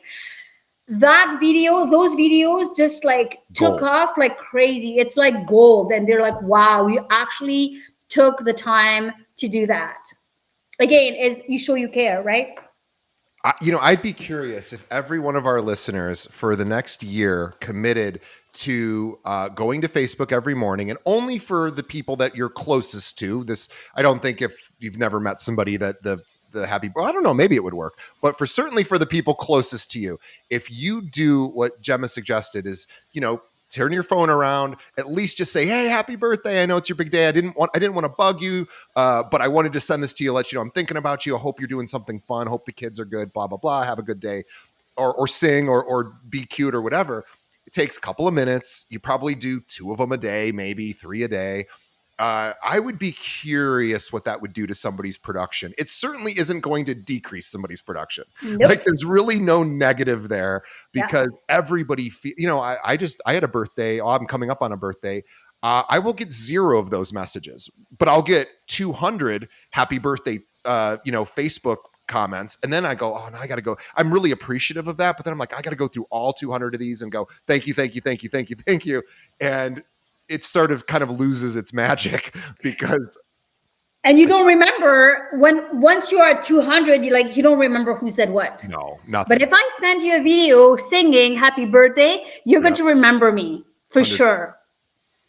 That video, those videos just like took off like crazy. It's like gold. And they're like, wow, you actually took the time to do that. Again, is you show you care, right? I'd be curious if every one of our listeners for the next year committed to going to Facebook every morning, and only for the people that you're closest to. This, I don't think if you've never met somebody that the happy, well, I don't know, maybe it would work, but certainly for the people closest to you, if you do what Gemma suggested is, turn your phone around, at least just say, hey, happy birthday. I know it's your big day. I didn't want to bug you, but I wanted to send this to you, let you know I'm thinking about you. I hope you're doing something fun. Hope the kids are good, blah, blah, blah. Have a good day, or sing or be cute or whatever. It takes a couple of minutes. You probably do 2 of them a day, maybe 3 a day. I would be curious what that would do to somebody's production. It certainly isn't going to decrease somebody's production. Nope. Like there's really no negative there because everybody, I had a birthday. Oh, I'm coming up on a birthday. I will get 0 of those messages, but I'll get 200 happy birthday, Facebook comments. And then I go, oh, no, I got to go. I'm really appreciative of that. But then I'm like, I got to go through all 200 of these and go, thank you, thank you, thank you, thank you, thank you. And it sort of kind of loses its magic because. And you don't remember once you are at 200, you don't remember who said what. No, nothing. But if I send you a video singing happy birthday, you're going to remember me for 100%. Sure.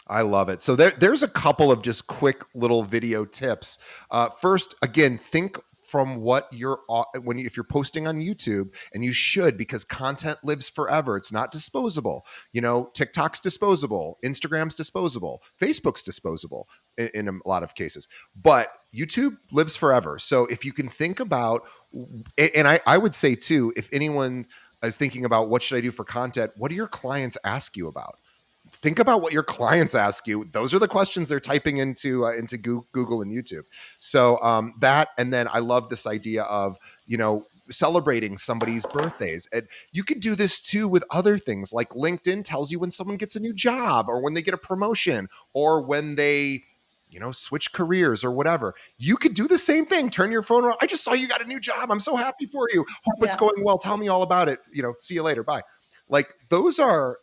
I love it. So there's a couple of just quick little video tips. First, again, think from what if you're posting on YouTube, and you should, because content lives forever. It's not disposable. TikTok's disposable, Instagram's disposable, Facebook's disposable in a lot of cases, but YouTube lives forever. So if you can think about, and I would say too, if anyone is thinking about what should I do for content, what do your clients ask you about? Think about what your clients ask you. Those are the questions they're typing into Google and YouTube. So that, and then I love this idea of, celebrating somebody's birthdays. And you could do this too with other things, like LinkedIn tells you when someone gets a new job, or when they get a promotion, or when they, switch careers or whatever. You could do the same thing. Turn your phone around. I just saw you got a new job. I'm so happy for you. Hope it's going well. Tell me all about it. See you later. Bye. Like those are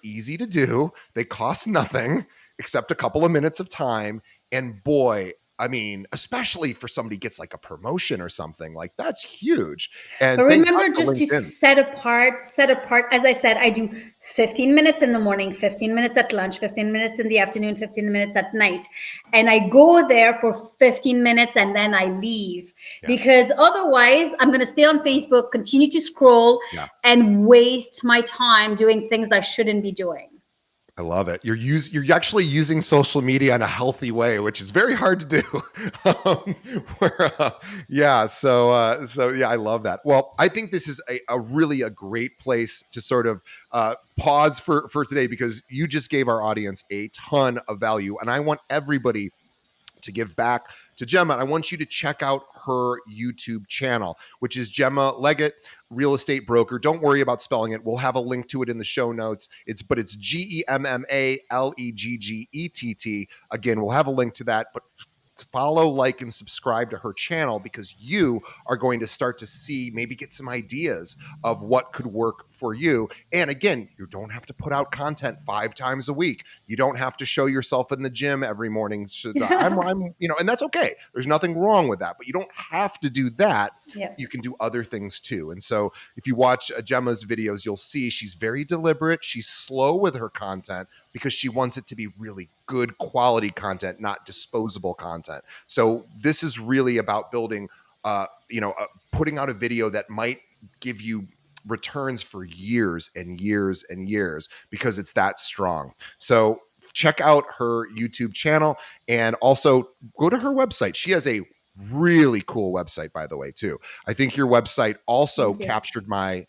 easy to do. They cost nothing except a couple of minutes of time. And boy, I mean, especially for somebody gets like a promotion or something, like that's huge. And but remember just to set apart, as I said, I do 15 minutes in the morning, 15 minutes at lunch, 15 minutes in the afternoon, 15 minutes at night. And I go there for 15 minutes and then I leave because otherwise I'm going to stay on Facebook, continue to scroll and waste my time doing things I shouldn't be doing. I love it. You're actually using social media in a healthy way, which is very hard to do. I love that. Well, I think this is a really great place to sort of pause for today, because you just gave our audience a ton of value, and I want everybody to give back to Gemma. I want you to check out her YouTube channel, which is Gemma Leggett, real estate broker. Don't worry about spelling it. We'll have a link to it in the show notes. It's Gemma Leggett. Again, we'll have a link to that, but follow, like, and subscribe to her channel, because you are going to start to see, maybe get some ideas of what could work for you. And again, you don't have to put out content 5 times a week. You don't have to show yourself in the gym every morning. And that's okay. There's nothing wrong with that, but you don't have to do that. Yeah. You can do other things too. And so if you watch Gemma's videos, you'll see she's very deliberate. She's slow with her content because she wants it to be really good quality content, not disposable content. So this is really about building, putting out a video that might give you returns for years and years and years because it's that strong. So check out her YouTube channel and also go to her website. She has a really cool website, by the way, too. I think your website also captured my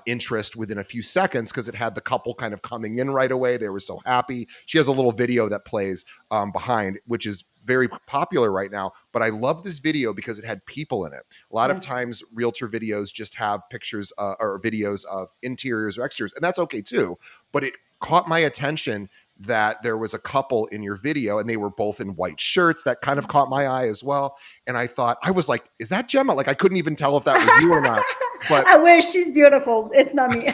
interest within a few seconds because it had the couple kind of coming in right away. They were so happy. She has a little video that plays behind, which is very popular right now. But I love this video because it had people in it. A lot of times realtor videos just have pictures or videos of interiors or exteriors, and that's okay too. But it caught my attention that there was a couple in your video and they were both in white shirts. That kind of caught my eye as well. And I thought, I was like, is that Gemma? Like, I couldn't even tell if that was you or not. But I wish. She's beautiful. It's not me.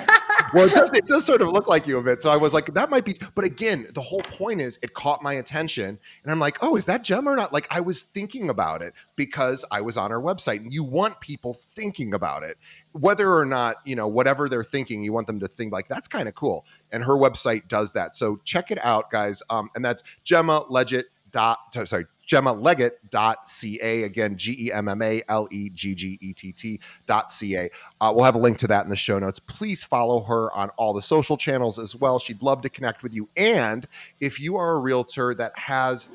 well, it does sort of look like you a bit. So I was like, that might be. But again, the whole point is it caught my attention. And I'm like, oh, is that Gemma or not? Like, I was thinking about it because I was on her website. And you want people thinking about it. Whether or not, whatever they're thinking, you want them to think like, that's kind of cool. And her website does that. So check it out, guys. And that's Gemma Leggett. GemmaLeggett.ca. Again, GemmaLeggett.ca. We'll have a link to that in the show notes. Please follow her on all the social channels as well. She'd love to connect with you. And if you are a realtor that has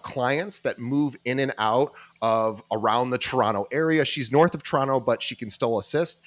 clients that move in and out of around the Toronto area, she's north of Toronto, but she can still assist.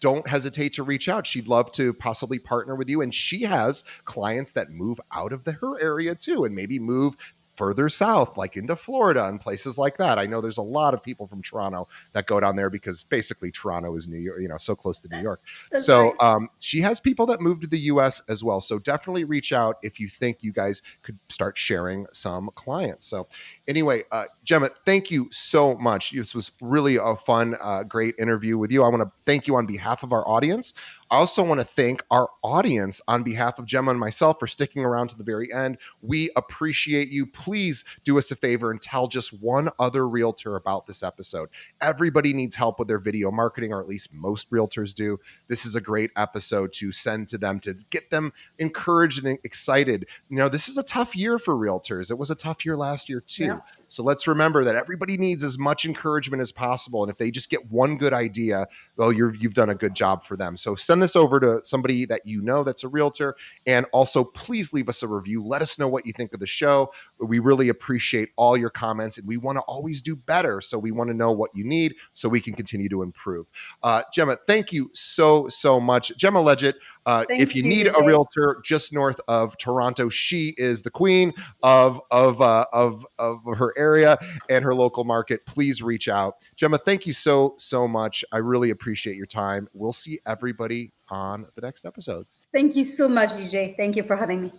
Don't hesitate to reach out. She'd love to possibly partner with you. And she has clients that move out of her area too, and maybe move further south, like into Florida and places like that. I know there's a lot of people from Toronto that go down there because basically Toronto is New York, so close to New York. That's so right. She has people that move to the US as well. So definitely reach out if you think you guys could start sharing some clients. So anyway, Gemma, thank you so much. This was really a fun, great interview with you. I want to thank you on behalf of our audience. I also want to thank our audience on behalf of Gemma and myself for sticking around to the very end. We appreciate you. Please do us a favor and tell just one other realtor about this episode. Everybody needs help with their video marketing, or at least most realtors do. This is a great episode to send to them to get them encouraged and excited. This is a tough year for realtors. It was a tough year last year too. Yeah. So let's remember that everybody needs as much encouragement as possible. And if they just get one good idea, well, you've done a good job for them. So send this over to somebody that that's a realtor. And also, please leave us a review. Let us know what you think of the show. We really appreciate all your comments, and we want to always do better. So we want to know what you need so we can continue to improve. Gemma, thank you so much. Gemma Leggett. If you need a realtor just north of Toronto, she is the queen of her area and her local market. Please reach out. Gemma, thank you so much. I really appreciate your time. We'll see everybody on the next episode. Thank you so much, DJ. Thank you for having me.